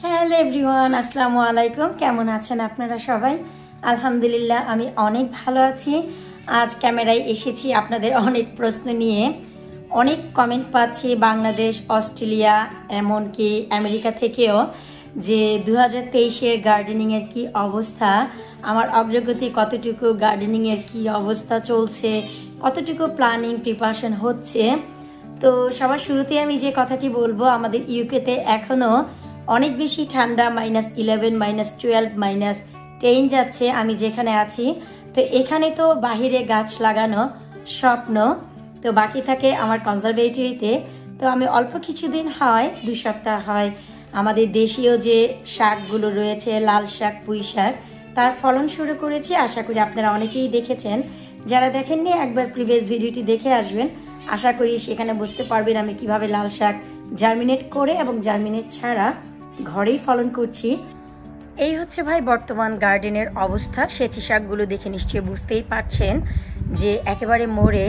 Hello everyone, আসসালামু আলাইকুম। কেমন আছেন আপনারা সবাই? আলহামদুলিল্লাহ আমি অনেক ভালো আছি। আজ ক্যামেরায় এসেছি আপনাদের অনেক প্রশ্ন নিয়ে। অনেক কমেন্ট পাচ্ছি বাংলাদেশ, অস্ট্রেলিয়া, এমনকি আমেরিকা থেকেও, যে 2023-এর গার্ডেনিংয়ের কী অবস্থা, আমার অগ্রগতি কতটুকু, গার্ডেনিংয়ের কী অবস্থা চলছে, কতটুকু প্ল্যানিং প্রিপারেশন হচ্ছে। তো সবার শুরুতে আমি যে কথাটি বলবো, আমাদের ইউকেতে এখনও অনেক বেশি ঠান্ডা, -11, -12, -10 যাচ্ছে আমি যেখানে আছি। তো এখানে তো বাহিরে গাছ লাগানো স্বপ্ন, তো বাকি থাকে আমার কনজারভেটরিতে। তো আমি অল্প কিছুদিন হয়, 2 সপ্তাহ হয়, আমাদের দেশীয় যে শাকগুলো রয়েছে, লাল শাক, পুঁই শাক, তার ফলন শুরু করেছি। আশা করি আপনারা অনেকেই দেখেছেন, যারা দেখেননি একবার প্রিভিয়াস ভিডিওটি দেখে আসবেন। আশা করি সেখানে বুঝতে পারবেন আমি কিভাবে লাল শাক জার্মিনেট করে এবং জার্মিনেট ছাড়া ঘরেই ফলন করছি। এই হচ্ছে ভাই বর্তমান গার্ডেনের অবস্থা। সেচি শাকগুলো দেখে নিশ্চয়ই বুঝতেই পারছেন যে একেবারে মরে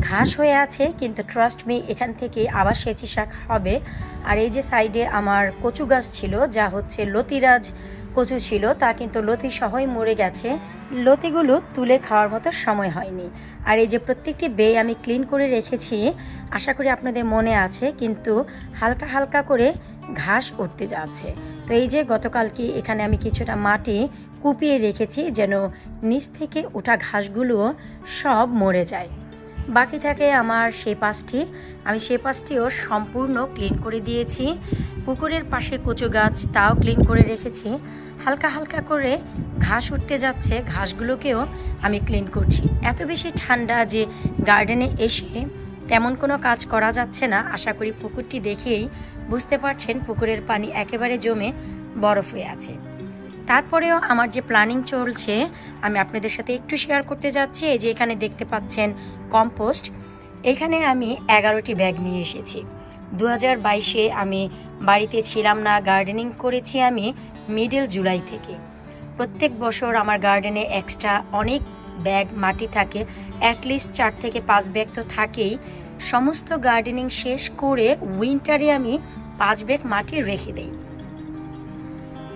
ঘাস হয়ে আছে, কিন্তু ট্রাস্ট মি এখান থেকে আবার সেচি শাক হবে। আর এই যে সাইডে আমার কচু গাছ ছিল, যা হচ্ছে লতিরাজ কচু ছিল, তা কিন্তু লতি সহই মরে গেছে। লতিগুলো তুলে খাওয়ার মতো সময় হয়নি। আর এই যে প্রত্যেকটি বে আমি ক্লিন করে রেখেছি, আশা করি আপনাদের মনে আছে, কিন্তু হালকা হালকা করে ঘাস উঠতে যাচ্ছে। তো এই যে গতকালকে এখানে আমি কিছুটা মাটি কুপিয়ে রেখেছি, যেন নিচ থেকে ওঠা ঘাসগুলো সব মরে যায়। বাকি থাকে আমার সেই পাশটি, আমি সেই পাশটিও সম্পূর্ণ ক্লিন করে দিয়েছি। পুকুরের পাশে কচু গাছ, তাও ক্লিন করে রেখেছি। হালকা হালকা করে ঘাস উঠতে যাচ্ছে, ঘাসগুলোকেও আমি ক্লিন করছি। এত বেশি ঠান্ডা যে গার্ডেনে এসে তেমন কোনো কাজ করা যাচ্ছে না। আশা করি পুকুরটি দেখেই বুঝতে পারছেন পুকুরের পানি একেবারে জমে বরফ হয়ে আছে। তারপরেও আমার যে প্ল্যানিং চলছে আমি আপনাদের সাথে একটু শেয়ার করতে যাচ্ছি। এই যে এখানে দেখতে পাচ্ছেন কম্পোস্ট, এখানে আমি 11টি ব্যাগ নিয়ে এসেছি। 2022-এ আমি বাড়িতে ছিলাম না, গার্ডেনিং করেছি আমি মিডল জুলাই থেকে। প্রত্যেক বছর আমার গার্ডেনে এক্সট্রা অনেক ব্যাগ মাটি থাকে, অ্যাটলিস্ট 4 থেকে 5 ব্যাগ তো থাকেই। সমস্ত গার্ডেনিং শেষ করে উইন্টারে আমি 5 ব্যাগ মাটি রেখে দেই।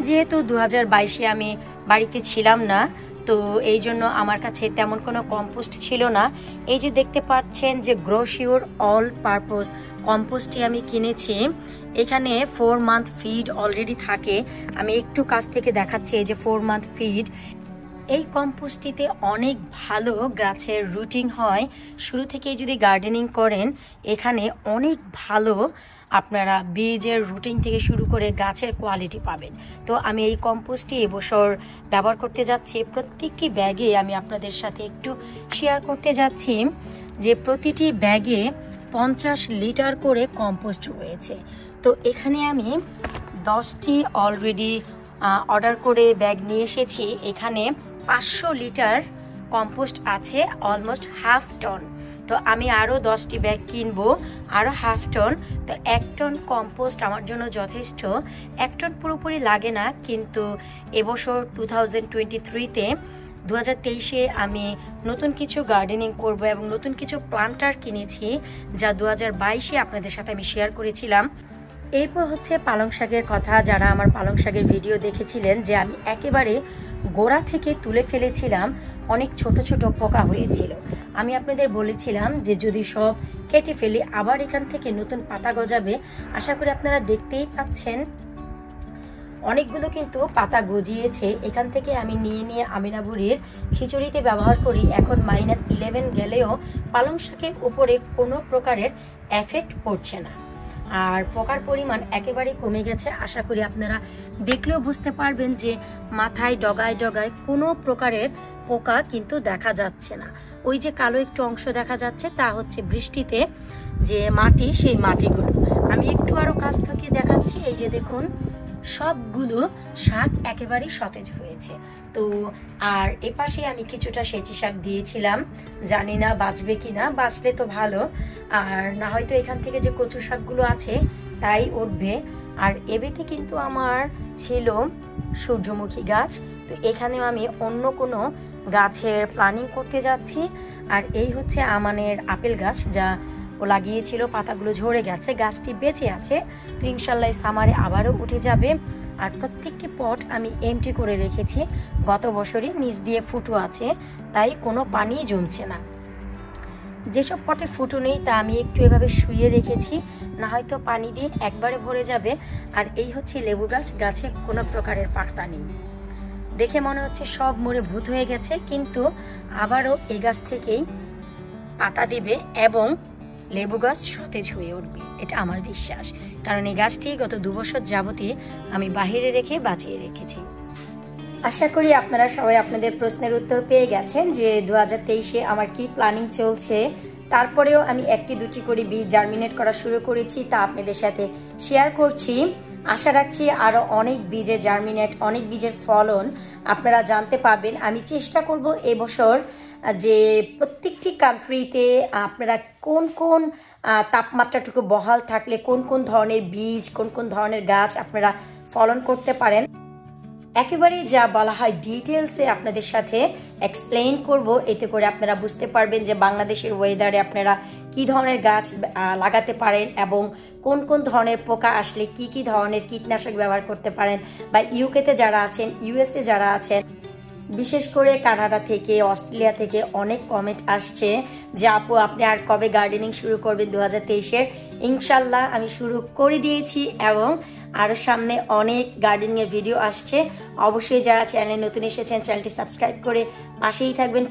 যেহেতু 2022-এ আমি বাড়িতে ছিলাম না, তো এই জন্য আমার কাছে তেমন কোনো কম্পোস্ট ছিল না। এই যে দেখতে পাচ্ছেন যে গ্রো শিওর অল পারপোজ কম্পোস্টটি আমি কিনেছি। এখানে 4 মান্থ ফিড অলরেডি থাকে। আমি একটু কাছ থেকে দেখাচ্ছি, এই যে 4 মান্থ ফিড। এই কম্পোস্টটিতে অনেক ভালো গাছের রুটিং হয়। শুরু থেকেই যদি গার্ডেনিং করেন, এখানে অনেক ভালো আপনারা বীজের রুটিং থেকে শুরু করে গাছের কোয়ালিটি পাবেন। তো আমি এই কম্পোস্টটি এবছর ব্যবহার করতে যাচ্ছি। প্রত্যেকটি ব্যাগে আমি আপনাদের সাথে একটু শেয়ার করতে যাচ্ছি যে প্রতিটি ব্যাগে 50 লিটার করে কম্পোস্ট রয়েছে। তো এখানে আমি 10টি অলরেডি অর্ডার করে ব্যাগ নিয়ে এসেছি। এখানে 500 লিটার কম্পোস্ট আছে, অলমোস্ট হাফ টন। তো আমি আরও 10টি ব্যাগ কিনবো, আরও হাফ টন। তো 1 টন কম্পোস্ট আমার জন্য যথেষ্ট। 1 টন পুরোপুরি লাগে না, কিন্তু এবছর 2023-তে 2023-এ আমি নতুন কিছু গার্ডেনিং করব এবং নতুন কিছু প্লান্টার কিনেছি, যা 2022-এ আপনাদের সাথে আমি শেয়ার করেছিলাম। এরপর হচ্ছে পালং শাকের কথা। যারা আমার পালং শাকের ভিডিও দেখেছিলেন, যে আমি একেবারে গোড়া থেকে তুলে ফেলেছিলাম, অনেক ছোট ছোট পোকা হয়েছিল। আমি আপনাদের বলেছিলাম যে যদি সব কেটে ফেলি আবার এখান থেকে নতুন পাতা গজাবে। আশা করি আপনারা দেখতেই পাচ্ছেন অনেকগুলো কিন্তু পাতা গজিয়েছে। এখান থেকে আমি নিয়ে আমিনা বুড়ির খিচুড়িতে ব্যবহার করি। এখন -11 গেলেও পালং শাকের উপরে কোনো প্রকারের এফেক্ট পড়ছে না, আর পোকার পরিমাণ একেবারে কমে গেছে। আশা করি আপনারা দেখলেও বুঝতে পারবেন যে মাথায় ডগায় ডগায় কোনো প্রকারের পোকা কিন্তু দেখা যাচ্ছে না। ওই যে কালো একটু অংশ দেখা যাচ্ছে, তা হচ্ছে বৃষ্টিতে যে মাটি, সেই মাটিগুলো। আমি একটু আরও কাছ থেকে দেখাচ্ছি। এই যে দেখুন, সবগুলো শাক একেবারেই সতেজ হয়েছে। তো আর এপাশে আমি কিছুটা সেচি শাক দিয়েছিলাম, জানি না বাঁচবে কিনা। বাঁচলে তো ভালো, আর না হয়তো এখান থেকে যে কচু শাকগুলো আছে তাই উঠবে। আর এবেতে কিন্তু আমার ছিল সূর্যমুখী গাছ, তো এখানেও আমি অন্য কোনো গাছের প্ল্যানিং করতে যাচ্ছি। আর এই হচ্ছে আমানের আপেল গাছ, যা লাগিয়েছিল, পাতাগুলো ঝরে গেছে, গাছটি বেঁচে আছে। তো ইনশাল্লাহ সামারে আবারও উঠে যাবে। আর প্রত্যেকটি পট আমি এমটি করে রেখেছি, গত বছরই নিচ দিয়ে ফুটো আছে, তাই কোনো পানি জমছে না। যেসব পটে ফুটো নেই তা আমি একটু এভাবে শুয়ে রেখেছি, না হয়তো পানি দিয়ে একবারে ভরে যাবে। আর এই হচ্ছে লেবু গাছ, গাছে কোনো প্রকারের পাতা নেই, দেখে মনে হচ্ছে সব মরে ভূত হয়ে গেছে, কিন্তু আবারও এই গাছ থেকেই পাতা দেবে এবং লেবু গাছ সতেজ হয়ে উঠবে, এটা আমার বিশ্বাস। কারণ এই গাছটি গত 2 বছর যাবতীয় আমি বাহিরে রেখে বাঁচিয়ে রেখেছি। আশা করি আপনারা সবাই আপনাদের প্রশ্নের উত্তর পেয়ে গেছেন যে 2023-এ আমার কি প্ল্যানিং চলছে। তারপরেও আমি 1-2টি করে বীজ জার্মিনেট করা শুরু করেছি, তা আপনাদের সাথে শেয়ার করছি। আশা রাখছি আরও অনেক বীজের জার্মিনেট, অনেক বীজের ফলন আপনারা জানতে পাবেন। আমি চেষ্টা করব এবছর যে প্রত্যেকটি কান্ট্রিতে আপনারা কোন কোন তাপমাত্রাটুকু বহাল থাকলে কোন কোন ধরনের বীজ, কোন কোন ধরনের গাছ আপনারা ফলন করতে পারেন, একেবারে যা বলা হয় ডিটেলসে আপনাদের সাথে এক্সপ্লেইন করব। এতে করে আপনারা বুঝতে পারবেন যে বাংলাদেশের ওয়েদারে আপনারা কি ধরনের গাছ লাগাতে পারেন এবং কোন কোন ধরনের পোকা আসলে কি কি ধরনের কীটনাশক ব্যবহার করতে পারেন। বা ইউকেতে যারা আছেন, ইউএসএ যারা আছেন, বিশেষ করে কানাডা থেকে, অস্ট্রেলিয়া থেকে অনেক কমেন্ট আসছে যে আপু আপনি আর কবে গার্ডেনিং শুরু করবেন 2023-এর। ইনশাল্লাহ আমি শুরু করে দিয়েছি এবং আরও সামনে অনেক গার্ডেনিংয়ের ভিডিও আসছে। অবশ্যই যারা চ্যানেলে নতুন এসেছেন চ্যানেলটি সাবস্ক্রাইব করে পাশেই থাকবেন।